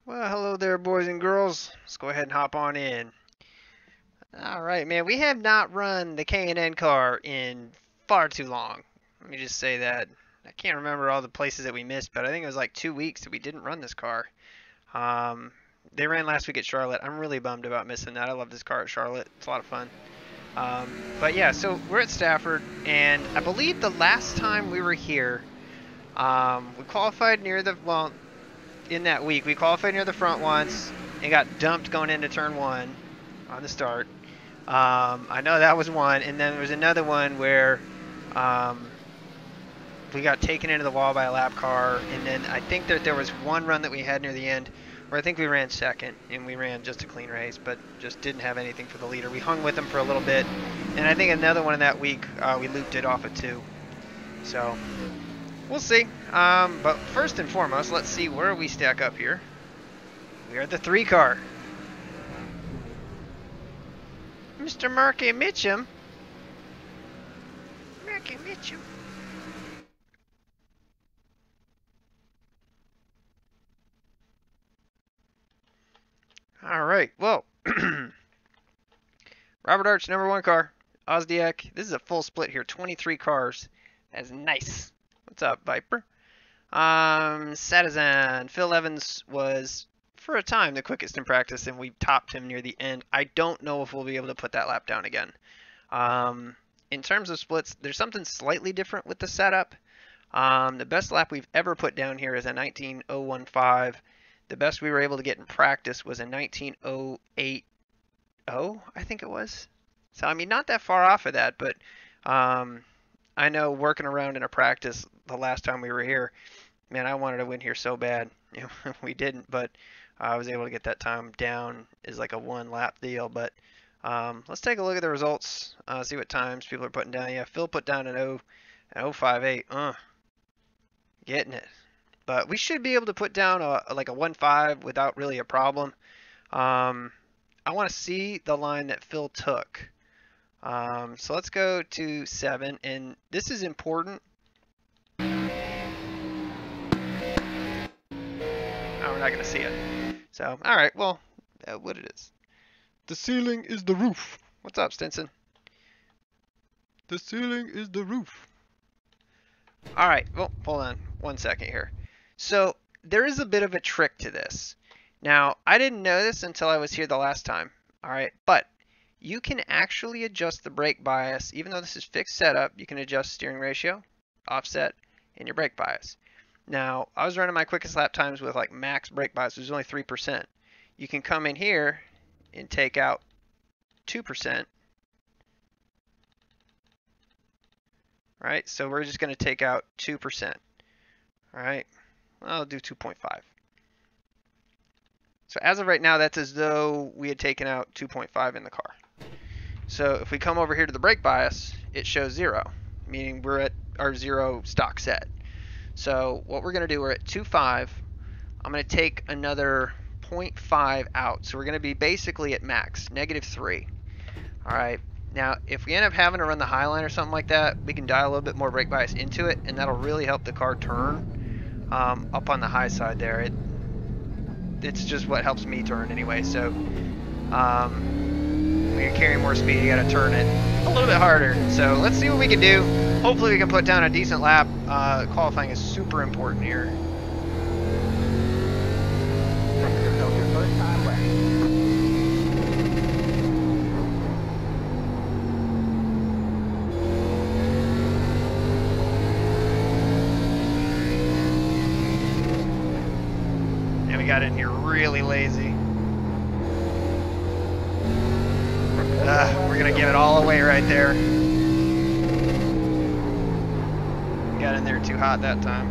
Well, hello there, boys and girls. Let's go ahead and hop on in. All right, man. We have not run the K&N car in far too long. Let me just say that. I can't remember all the places that we missed, but I think it was like 2 weeks that we didn't run this car. Um, they ran last week at Charlotte. I'm really bummed about missing that. I love this car at Charlotte. It's a lot of fun. But yeah, so we're at Stafford, and I believe the last time we were here, we qualified near the, well, in that week, we qualified near the front once and got dumped going into turn one on the start. I know that was one, and then there was another one where um, we got taken into the wall by a lap car, and then I think that there was one run that we had near the end where I think we ran second, and we ran just a clean race, but just didn't have anything for the leader. We hung with him for a little bit, and I think another one in that week we looped it off of two. So we'll see. But first and foremost, let's see where we stack up here. We are the 3 car. Mr. Marky Mitchum. Marky Mitchum. All right. Well, Robert Arch, number 1 car. Ozdiak. This is a full split here. 23 cars. That's nice. What's up, Viper? Sadazan. Phil Evans was, for a time, the quickest in practice, and we topped him near the end. I don't know if we'll be able to put that lap down again. In terms of splits, there's something slightly different with the setup. The best lap we've ever put down here is a 19.015. The best we were able to get in practice was a 19.080, I think it was. So, I mean, not that far off of that, but I know working around in a practice the last time we were here, man, I wanted to win here so bad. You know, we didn't, but I was able to get that time down as like a 1 lap deal. But let's take a look at the results, see what times people are putting down. Yeah, Phil put down an 0.058. Getting it. But we should be able to put down like a 1.5 without really a problem. I want to see the line that Phil took. So let's go to 7, and this is important. Oh, we're not going to see it. So, all right, well, what it is. The ceiling is the roof. What's up, Stinson? The ceiling is the roof. All right, well, hold on 1 second here. So there is a bit of a trick to this. Now, I didn't know this until I was here the last time. All right, but you can actually adjust the brake bias. Even though this is fixed setup, you can adjust steering ratio, offset, and your brake bias. Now, I was running my quickest lap times with like max brake bias. It was only 3%. You can come in here and take out 2%. Right, so we're just going to take out 2%. All right, I'll do 2.5. So as of right now, that's as though we had taken out 2.5 in the car. So if we come over here to the brake bias, it shows 0, meaning we're at our 0 stock set. So what we're going to do, we're at 2.5. I'm going to take another 0.5 out. So we're going to be basically at max, -3. All right. Now, if we end up having to run the high line or something like that, we can dial a little bit more brake bias into it, and that'll really help the car turn up on the high side there. It's just what helps me turn anyway. So when you're carrying more speed, you got to turn it a little bit harder. So let's see what we can do. Hopefully we can put down a decent lap. Qualifying is super important here. And we got in here really lazy. We're going to give it all away right there. Got in there too hot that time.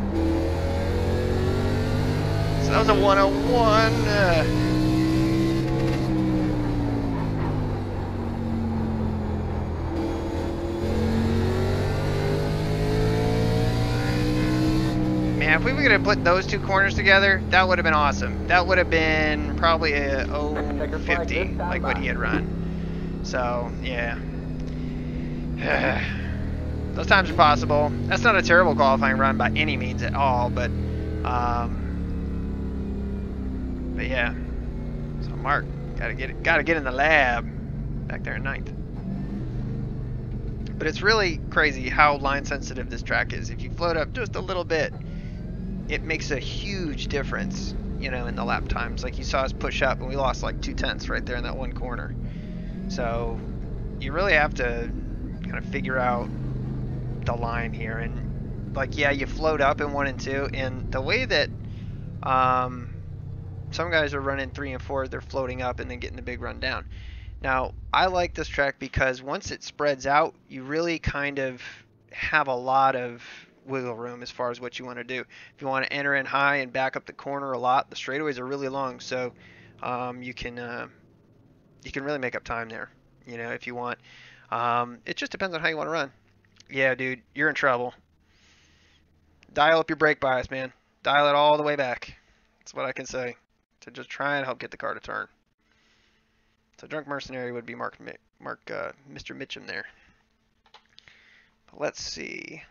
So that was a 101. Man, if we were going to put those 2 corners together, that would have been awesome. That would have been probably a 0.50, like what he had run. So, yeah. Those times are possible. That's not a terrible qualifying run by any means at all, but But yeah, so Mark, gotta get in the lab back there in ninth. But it's really crazy how line sensitive this track is. If you float up just a little bit, it makes a huge difference, you know, in the lap times. Like you saw us push up and we lost like 2/10 right there in that one corner. So you really have to kind of figure out the line here. And like, yeah, you float up in 1 and 2, and the way that some guys are running 3 and 4, they're floating up and then getting the big run down. Now, I like this track because once it spreads out, you really kind of have a lot of wiggle room as far as what you want to do. If you want to enter in high and back up the corner a lot, the straightaways are really long, so you can really make up time there, you know, if you want. It just depends on how you want to run. Yeah, dude, you're in trouble. Dial up your brake bias, man. Dial it all the way back. That's what I can say. To just try and help get the car to turn. So drunk mercenary would be Mr. Mitchum there. But let's see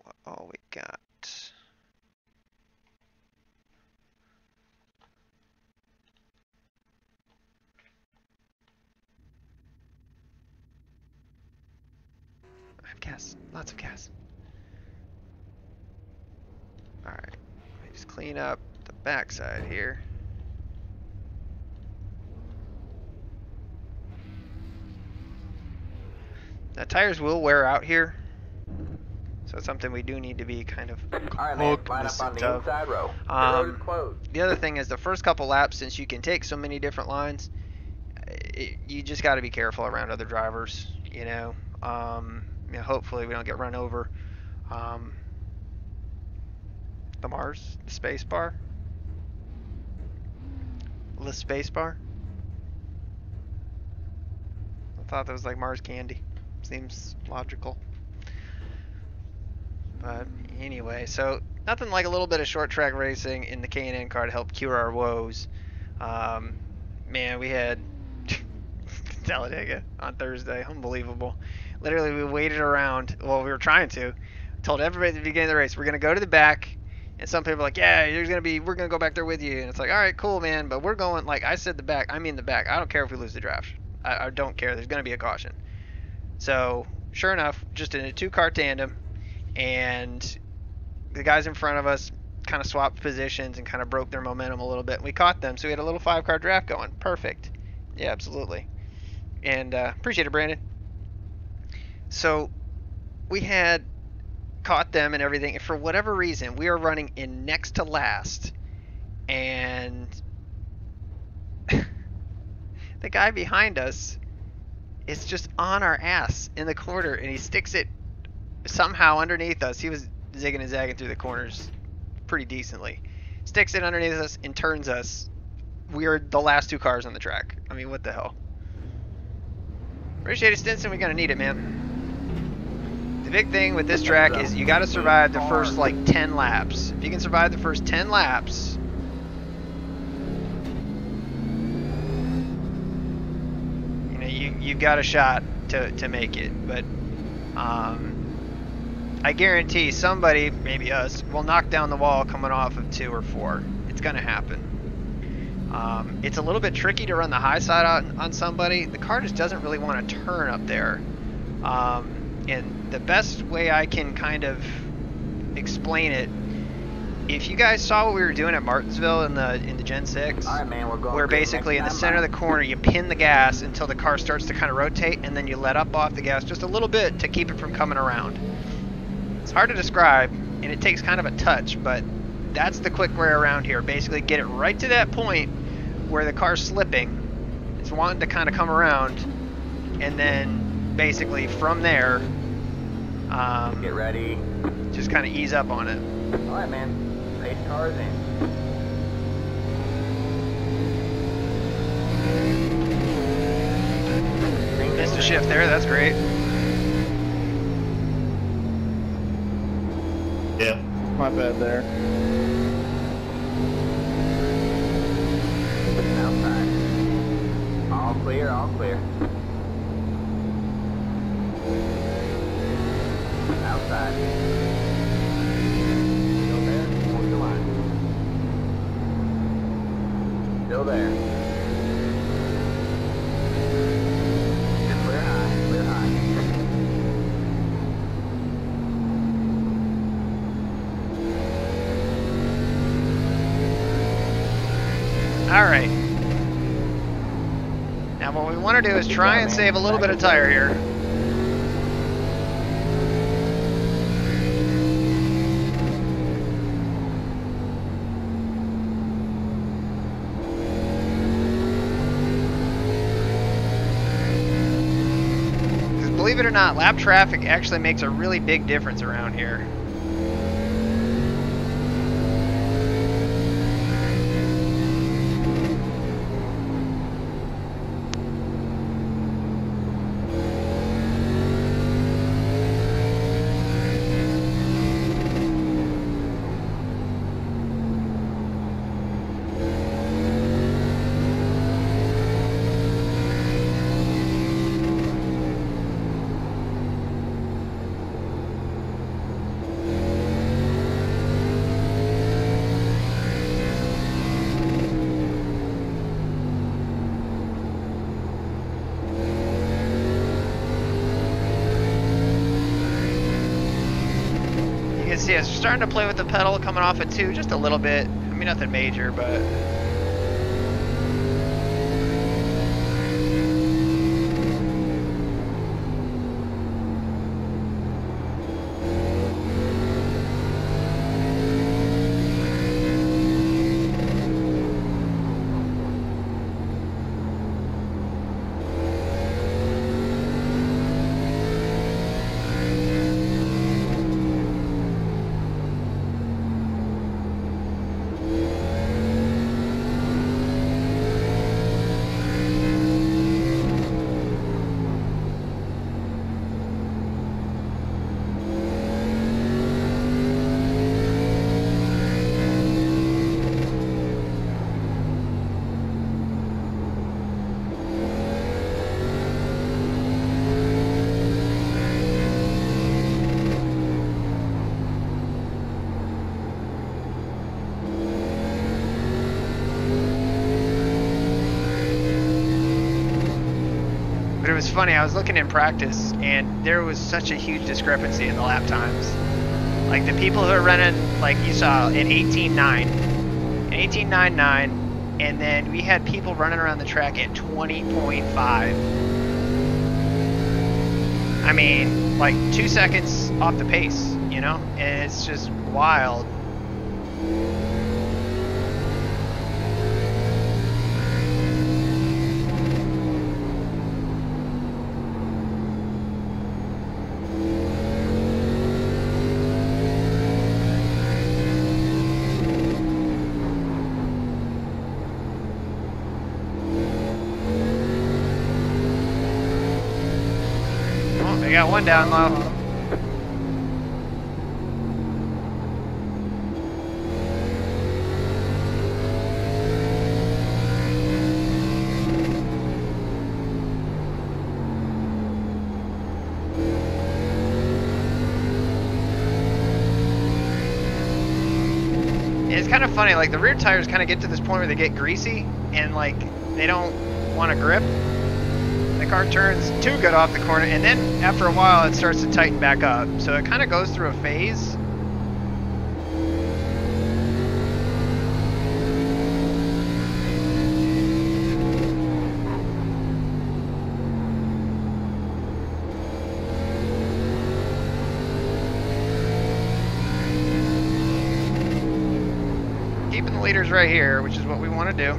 what all we got. I have gas, lots of gas. All right, let me just clean up the backside here. Now, tires will wear out here, so it's something we do need to be kind of cognizant of. The other thing is the first couple laps, since you can take so many different lines, you just got to be careful around other drivers. You know, hopefully we don't get run over. The Mars, the space bar, the space bar. I thought that was like Mars candy. Seems logical. But anyway, so nothing like a little bit of short track racing in the K&N car to help cure our woes. Man, we had Talladega on Thursday. Unbelievable. Literally, we waited around. Well, we were trying to. Told everybody at the beginning of the race, we're going to go to the back. And some people are like, yeah, we're going to go back there with you. And it's like, all right, cool, man. But we're going, like I said, the back. I mean the back. I don't care if we lose the draft. I don't care. There's going to be a caution. So, sure enough, just in a 2-car tandem, and the guys in front of us kind of swapped positions and kind of broke their momentum a little bit. We caught them, so we had a little 5-car draft going. Perfect. Yeah, absolutely. And appreciate it, Brandon. So, we had caught them and everything, and for whatever reason, we are running in next to last, and the guy behind us is just on our ass in the corner, and he sticks it somehow underneath us. He was zigging and zagging through the corners pretty decently. Sticks it underneath us and turns us. We are the last 2 cars on the track. I mean, what the hell? Appreciate it, Stinson. We're going to need it, man. The big thing with this track is you got to survive the first, like, 10 laps. If you can survive the first 10 laps, you've got a shot to make it. But I guarantee somebody, maybe us, will knock down the wall coming off of 2 or 4. It's going to happen. It's a little bit tricky to run the high side on somebody. The car just doesn't really want to turn up there. And the best way I can kind of explain it, if you guys saw what we were doing at Martinsville in the Gen 6, all right, man, we're going where basically in the center of the corner you pin the gas until the car starts to kind of rotate, and then you let up off the gas just a little bit to keep it from coming around. It's hard to describe, and it takes kind of a touch, but that's the quick way around here. Basically get it right to that point where the car's slipping. It's wanting to kind of come around, and then basically from there, get ready. Just kind of ease up on it. All right, man. 8 cars in. Missed a shift there. That's great. Yeah, my bad there. Outside. All clear, all clear. Outside. Still there? Hold the line. Still there. Just clear high, clear high. All right. Now what we want to do is try and save a little bit of tire here. Believe it or not, lap traffic actually makes a really big difference around here. See, it's starting to play with the pedal coming off at 2 just a little bit. I mean, nothing major, but it was funny, I was looking in practice and there was such a huge discrepancy in the lap times. Like the people who are running, like you saw, an 18.9, an 18.99, and then we had people running around the track at 20.5. I mean, like 2 seconds off the pace, you know? And it's just wild. They got one down low. It's kind of funny, like the rear tires kind of get to this point where they get greasy and like they don't want to grip. The car turns too good off the corner, and then after a while it starts to tighten back up. So it kind of goes through a phase. Keeping the leaders right here, which is what we want to do.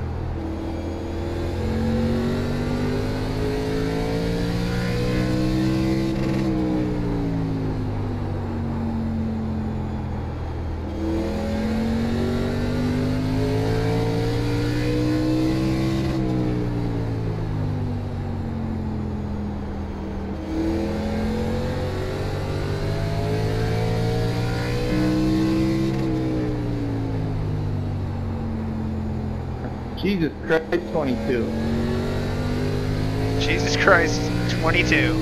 Jesus Christ, 22. Jesus Christ, 22.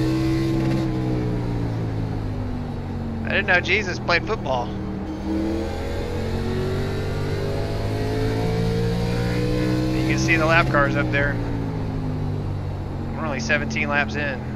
I didn't know Jesus played football. You can see see the lap cars up there. We're only 17 laps in.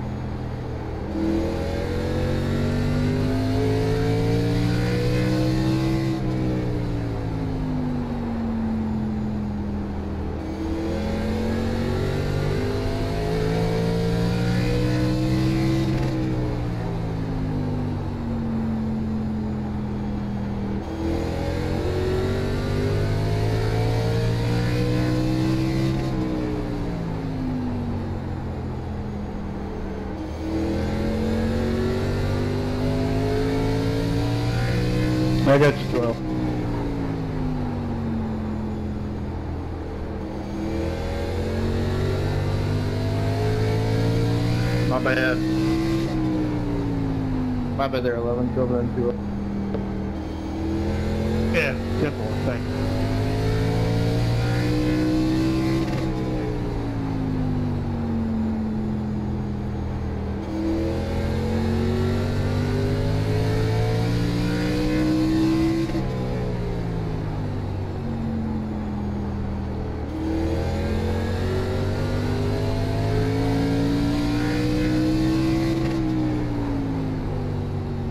I got you 12. My bad. My bad there, 11. Go over and do it. Yeah, 10-4, thanks.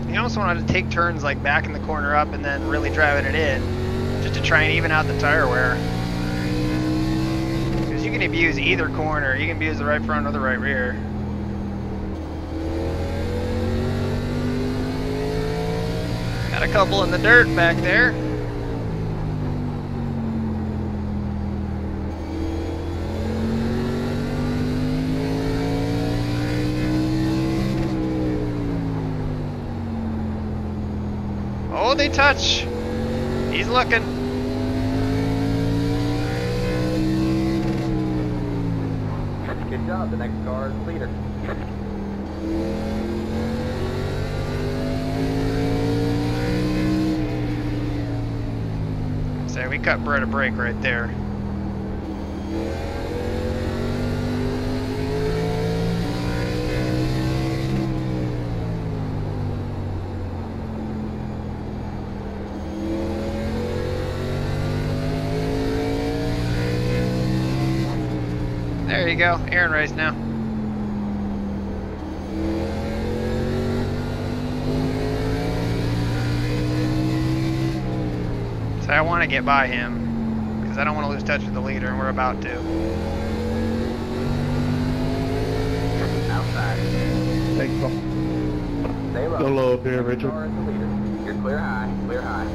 You almost wanted to take turns like backing the corner up and then really driving it in, just to try and even out the tire wear. Because you can abuse either corner. You can abuse the right front or the right rear. Got a couple in the dirt back there. Oh, they touch. He's looking. Good job. The next car is the leader. So we cut Brett a break right there. There you go, Aaron race now. So I want to get by him, because I don't want to lose touch with the leader, and we're about to. Outside. Thanks, Paul. Stay low. Go low up here, Next Richard. car is the leader. You're clear high. Clear high.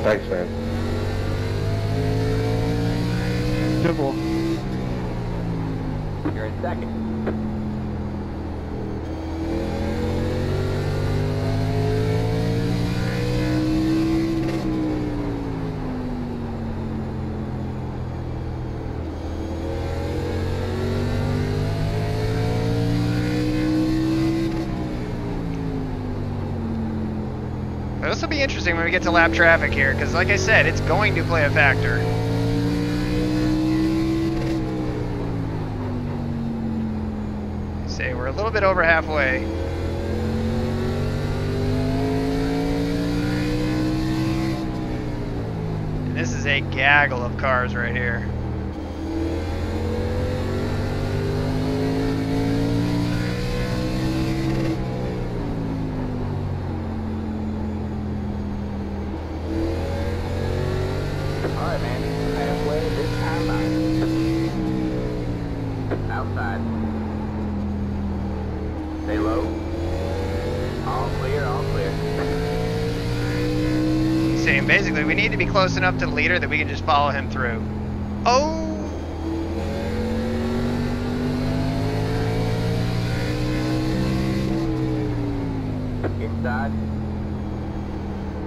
Thanks, man. 10-4. You're in second. This will be interesting when we get to lap traffic here, because like I said, it's going to play a factor. Say we're a little bit over halfway. And this is a gaggle of cars right here. Alright, man. Halfway this time out. Outside. Stay low. All clear, all clear. Saying basically we need to be close enough to the leader that we can just follow him through. Oh! Inside.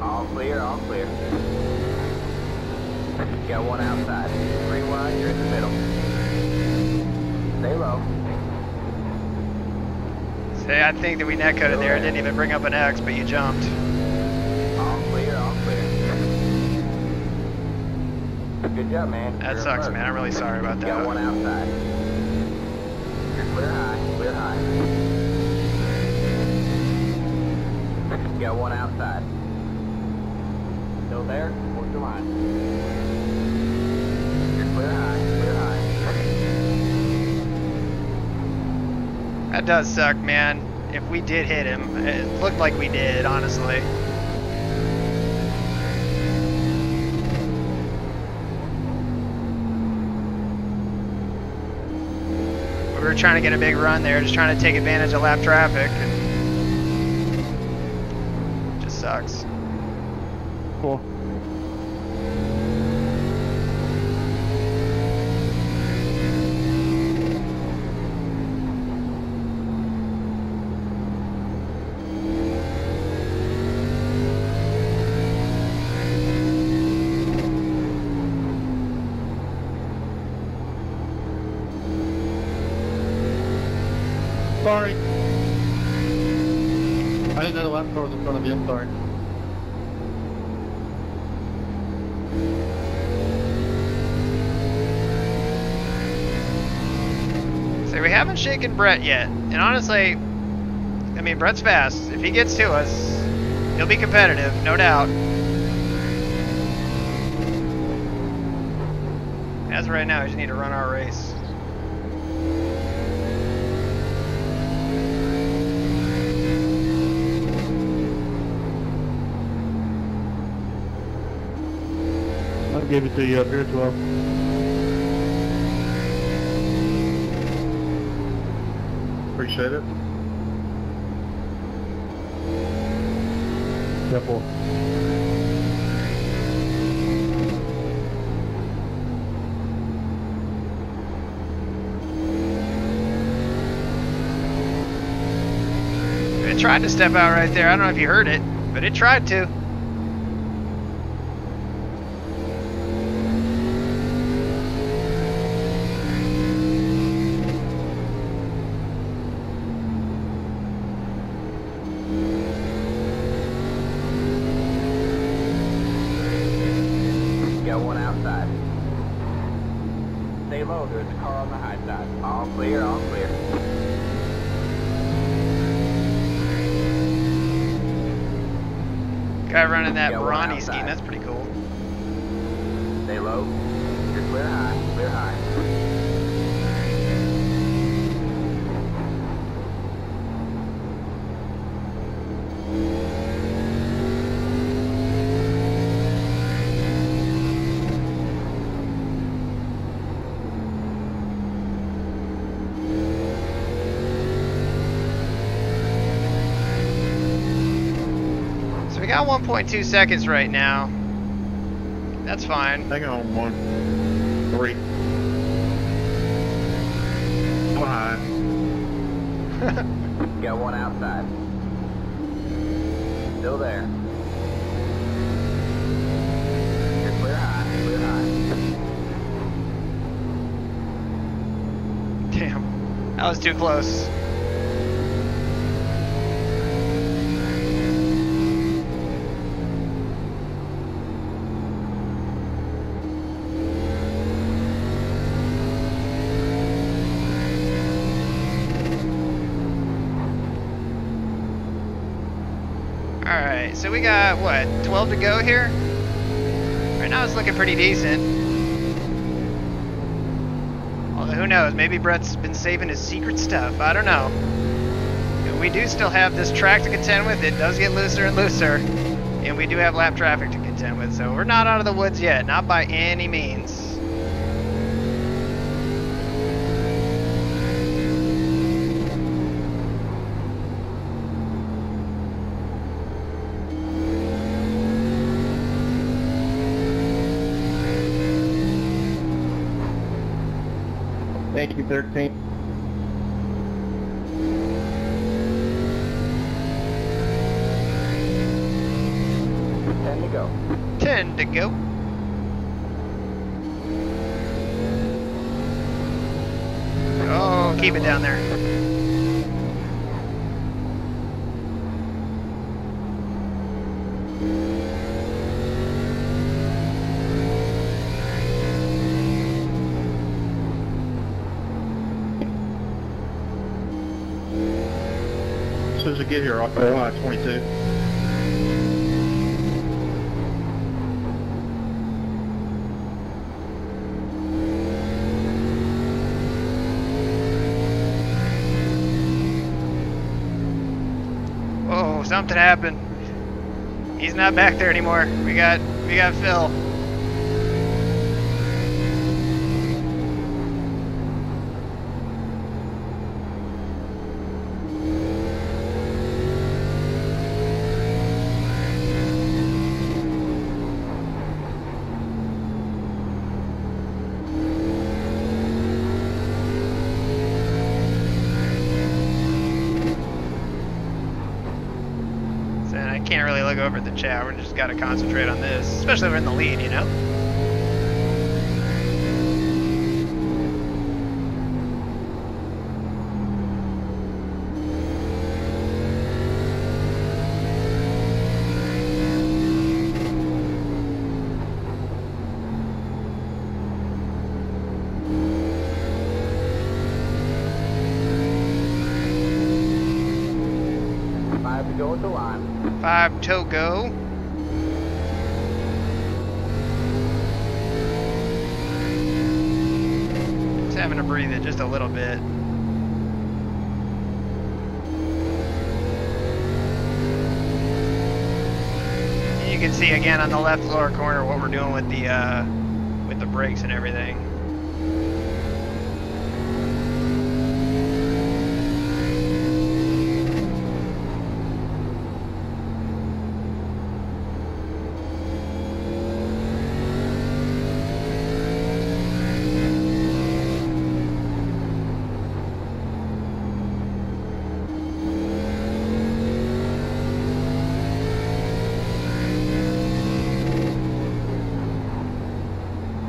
All clear, all clear. Got one outside. 3 wide, you're in the middle. Stay low. Say I think that we net cut it there. It didn't even bring up an X, but you jumped. All clear, all clear. Good job, man. That You're sucks, first. man. I'm really sorry about Got that. one outside. You're clear high, clear high. Got one outside. Still there? What's the line? You're clear high, clear high. That does suck, man. If we did hit him, it looked like we did, honestly. We were trying to get a big run there, just trying to take advantage of lap traffic, and it just sucks. Cool. Sorry. I didn't know the lap car was in front of you. I'm sorry. So we haven't shaken Brett yet, and honestly, I mean, Brett's fast. If he gets to us, he'll be competitive, no doubt. As of right now, we just need to run our race. I'll give it to you up here as well. Appreciate it. Simple. It tried to step out right there. I don't know if you heard it, but it tried to. Got one outside. Stay low, there's a car on the high side. All clear, all clear. Guy running that Got one Brawny outside. scheme, that's pretty cool. Stay low. You're clear high, clear high. So we got 1.2 seconds right now. That's fine. Hang on, 1, 3. Behind. Got one outside. Still there. You're clear high, clear high. Damn, that was too close. Alright, so we got, what, 12 to go here? Right now it's looking pretty decent. Although who knows, maybe Brett's been saving his secret stuff, I don't know. And we do still have this track to contend with, it does get looser and looser. And we do have lap traffic to contend with, so we're not out of the woods yet, not by any means. Thank you, 13. Ten to go. 10 to go. Oh, keep it down there. As soon as I get here, I'll go on 22. something happened. He's not back there anymore. We got Phil. Can't really look over at the chat. We're just got to concentrate on this, especially if we're in the lead, you know? Five to go at the line. 5 to go. Just having to breathe it just a little bit. And you can see again on the left lower corner what we're doing with the brakes and everything.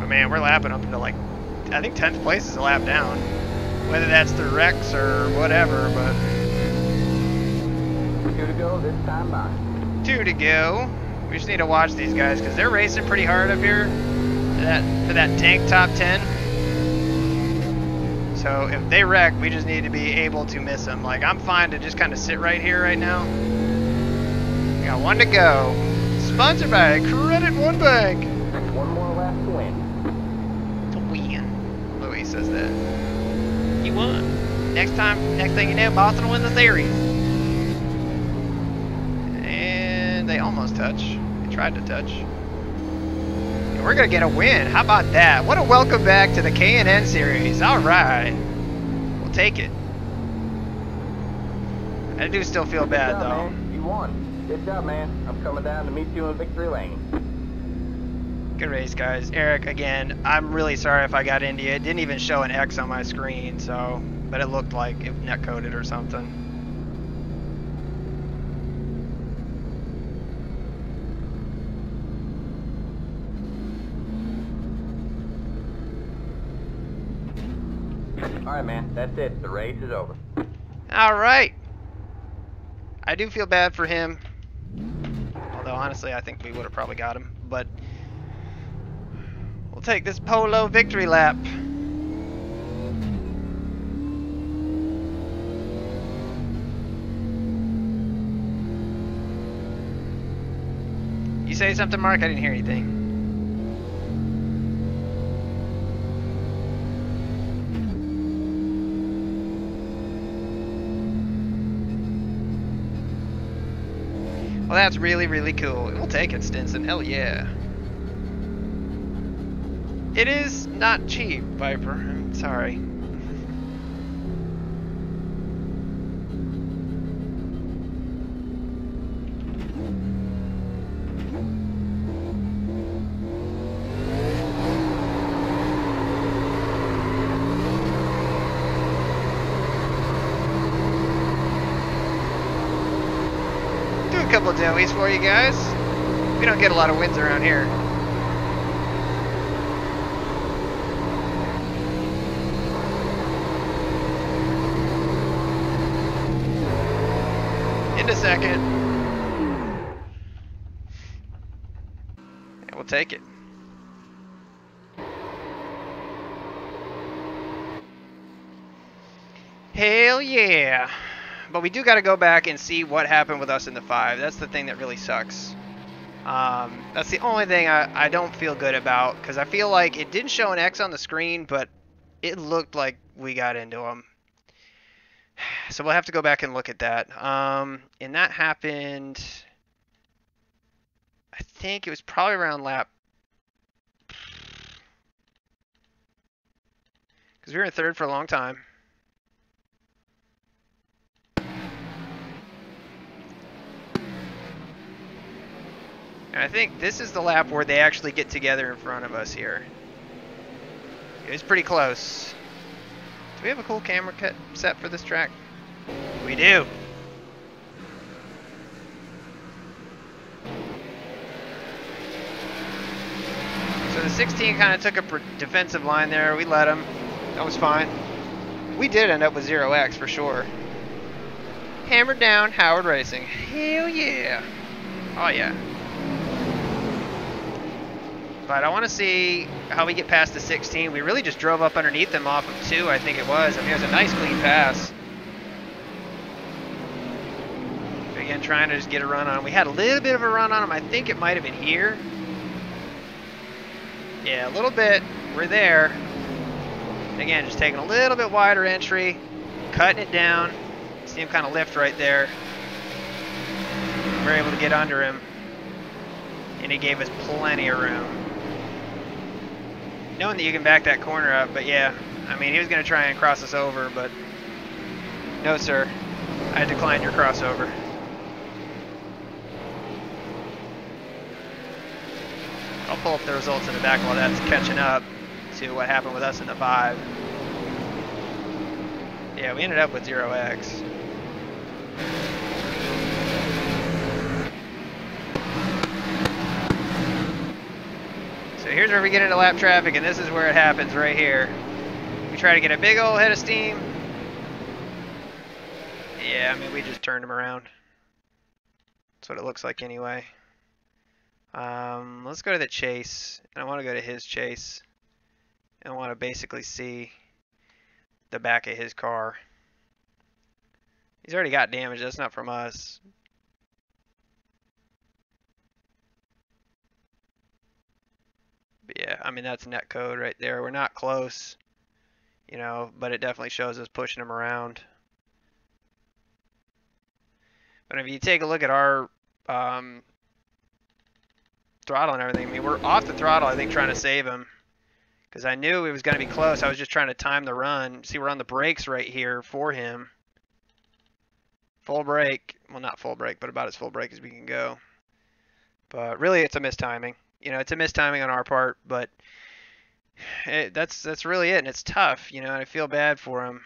Man, we're lapping up into like, I think 10th place is a lap down. Whether that's through wrecks or whatever, but... 2 to go this time by. 2 to go. We just need to watch these guys because they're racing pretty hard up here for that tank top 10. So if they wreck, we just need to be able to miss them. Like, I'm fine to just kind of sit right here right now. We got 1 to go. Sponsored by Credit One Bank. One more lap to win. Louis says that. You won. Next thing you know, Boston will win the series. And they almost touch. They tried to touch. And we're gonna get a win. How about that? What a welcome back to the K&N series. All right, we'll take it. I do still feel bad Good job, though. Man. You won. Good job, man. I'm coming down to meet you in victory lane. Good race, guys. Eric, again, I'm really sorry if I got into you. It didn't even show an X on my screen, so, but it looked like it netcoded or something. All right, man. That's it. The race is over. All right. I do feel bad for him. Although, honestly, I think we would have probably got him. But we'll take this polo victory lap. You say something, Mark? I didn't hear anything. Well, that's really, really cool. We'll take it, Stinson. Hell yeah. It is not cheap, Viper. I'm sorry. A couple of delis for you guys. We don't get a lot of wins around here. Into second. And we'll take it. Hell yeah. But we do got to go back and see what happened with us in the 5. That's the thing that really sucks. That's the only thing I don't feel good about, because I feel like it didn't show an X on the screen, but it looked like we got into them. So we'll have to go back and look at that. And that happened, I think it was probably around lap, because we were in third for a long time. And I think this is the lap where they actually get together in front of us here. It was pretty close. Do we have a cool camera set for this track? We do. So the 16 kind of took a defensive line there. We let him. That was fine. We did end up with 0x for sure. Hammered down Howard Racing. Hell yeah. Oh yeah. But I want to see how we get past the 16. We really just drove up underneath them off of 2, I think it was. I mean, it was a nice clean pass. Again, trying to just get a run on him. We had a little bit of a run on him. I think it might have been here. Yeah, a little bit. We're there. Again, just taking a little bit wider entry, cutting it down. See him kind of lift right there. We're able to get under him. And he gave us plenty of room. Knowing that you can back that corner up, but yeah, I mean, he was going to try and cross us over, but no, sir. I declined your crossover. I'll pull up the results in the back while that's catching up to what happened with us in the 5. Yeah, we ended up with 0x. So here's where we get into lap traffic, and this is where it happens right here. We try to get a big old head of steam. Yeah, I mean, we just turned him around. That's what it looks like anyway. Let's go to the chase, and I want to go to his chase. And I want to basically see the back of his car. He's already got damage, that's not from us. But yeah, I mean, that's net code right there. We're not close, you know, but it definitely shows us pushing him around. But if you take a look at our throttle and everything, I mean, we're off the throttle, I think, trying to save him. Because I knew it was going to be close. I was just trying to time the run. See, we're on the brakes right here for him. Full brake. Well, not full brake, but about as full brake as we can go. But really, it's a mistiming. You know, it's a mistiming on our part, but that's really it, and it's tough, you know, and I feel bad for him.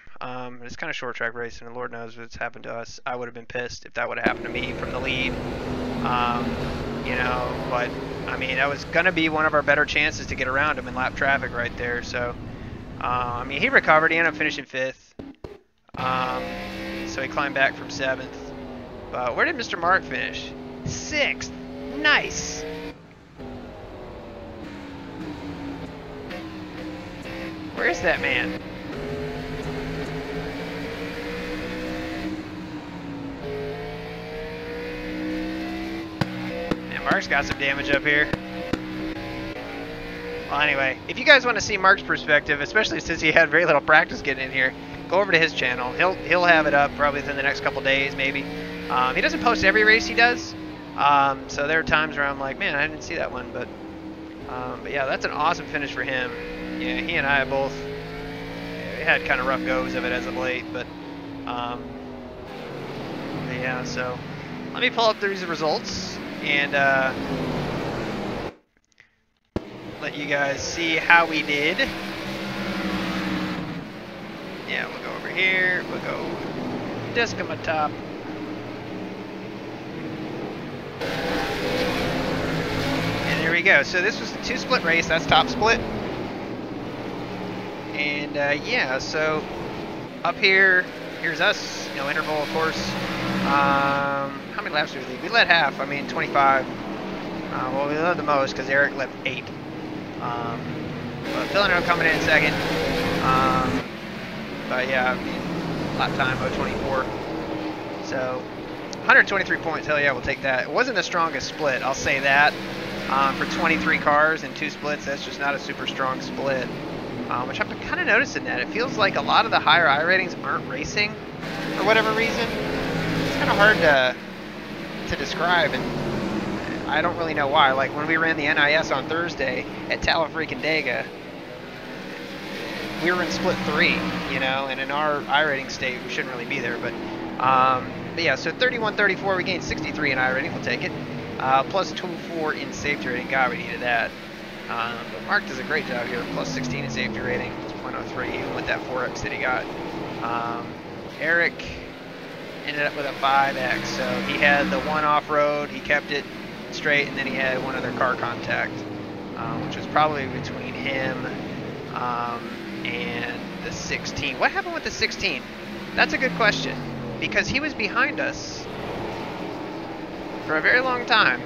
It's kind of short track racing, and Lord knows what's happened to us. I would have been pissed if that would have happened to me from the lead. You know, but I mean, that was going to be one of our better chances to get around him in lap traffic right there. So, I mean, he recovered. He ended up finishing 5th. So he climbed back from 7th. But where did Mr. Mark finish? 6th. Nice. Where is that man? And Mark's got some damage up here. Well, anyway, if you guys want to see Mark's perspective, especially since he had very little practice getting in here, go over to his channel. He'll have it up probably within the next couple days, maybe. He doesn't post every race he does, so there are times where I'm like, man, I didn't see that one, but yeah, that's an awesome finish for him. Yeah, he and I both had kind of rough goes of it as of late, but yeah, so let me pull up these results and let you guys see how we did. Yeah, we'll go over here, we'll go disc on my top. And there we go. So this was the 2-split race, that's top split. And yeah, so up here, here's us, no interval, of course. How many laps did we lead? We led half, I mean 25. Well, we led the most because Eric led 8. But Villanelle coming in second. But yeah, I mean, lap time 0:24. So 123 points, hell yeah, we'll take that. It wasn't the strongest split, I'll say that. For 23 cars and 2 splits, that's just not a super strong split. Which I'm kind of noticing that. It feels like a lot of the higher I ratings aren't racing. for whatever reason. It's kind of hard to describe, and I don't really know why. Like when we ran the NIS on Thursday at Talafreaking-Dega, we were in split 3, you know, and in our iRating state, we shouldn't really be there, but yeah, so 31-34, we gained 63 in iRating, we'll take it. Plus 24 in safety rating, God, we needed that. But Mark does a great job here, plus 16 in safety rating, 0.03, even with that 4X that he got. Eric ended up with a 5X, so he had the one off-road, he kept it straight, and then he had one other car contact, which was probably between him and the 16. What happened with the 16? That's a good question, because he was behind us for a very long time.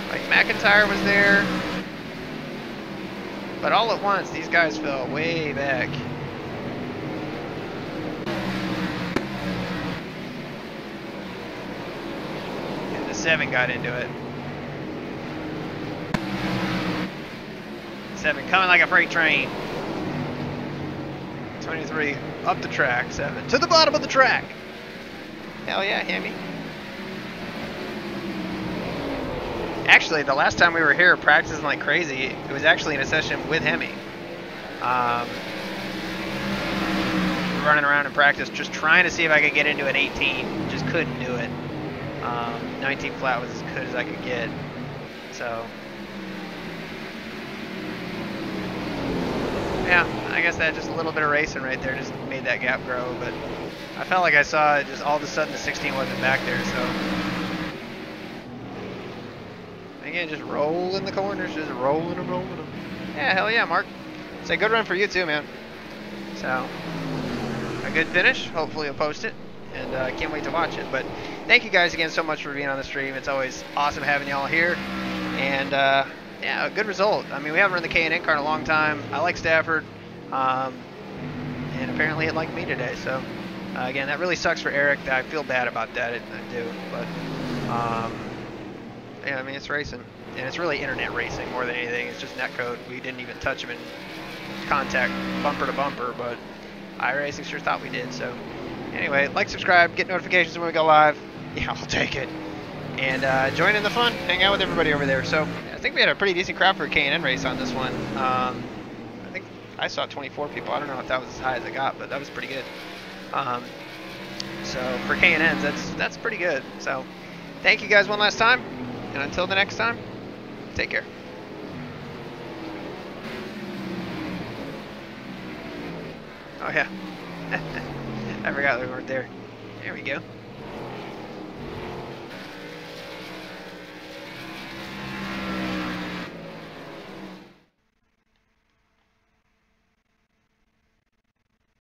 Like McIntyre was there, but all at once these guys fell way back. And the 7 got into it. 7 coming like a freight train. 23 up the track, 7 to the bottom of the track. Hell yeah, Hammy. Actually, the last time we were here practicing like crazy, it was actually in a session with Hemi. Running around in practice, just trying to see if I could get into an 18. Just couldn't do it. 19 flat was as good as I could get. So, yeah, I guess that just a little bit of racing right there just made that gap grow, but I felt like I saw it just all of a sudden the 16 wasn't back there, so. Again, just rolling the corners, just rolling them. Yeah, hell yeah, Mark. It's a good run for you too, man. So, a good finish. Hopefully you'll post it, and I can't wait to watch it. But thank you guys again so much for being on the stream. It's always awesome having y'all here, and yeah, a good result. I mean, we haven't run the K&N car in a long time. I like Stafford, and apparently it liked me today. So, again, that really sucks for Eric. I feel bad about that. I do, but yeah, I mean, it's racing, and it's really internet racing more than anything. It's just netcode. We didn't even touch him in contact bumper to bumper, but iRacing sure thought we did. So anyway, like, subscribe, get notifications when we go live. Yeah, I'll take it. And join in the fun, hang out with everybody over there. So I think we had a pretty decent crowd for a K&N race on this one. I think I saw 24 people. I don't know if that was as high as it got, but that was pretty good. So for K&Ns, that's pretty good. So thank you guys one last time, and until the next time, take care. Oh yeah, I forgot we weren't there. There we go.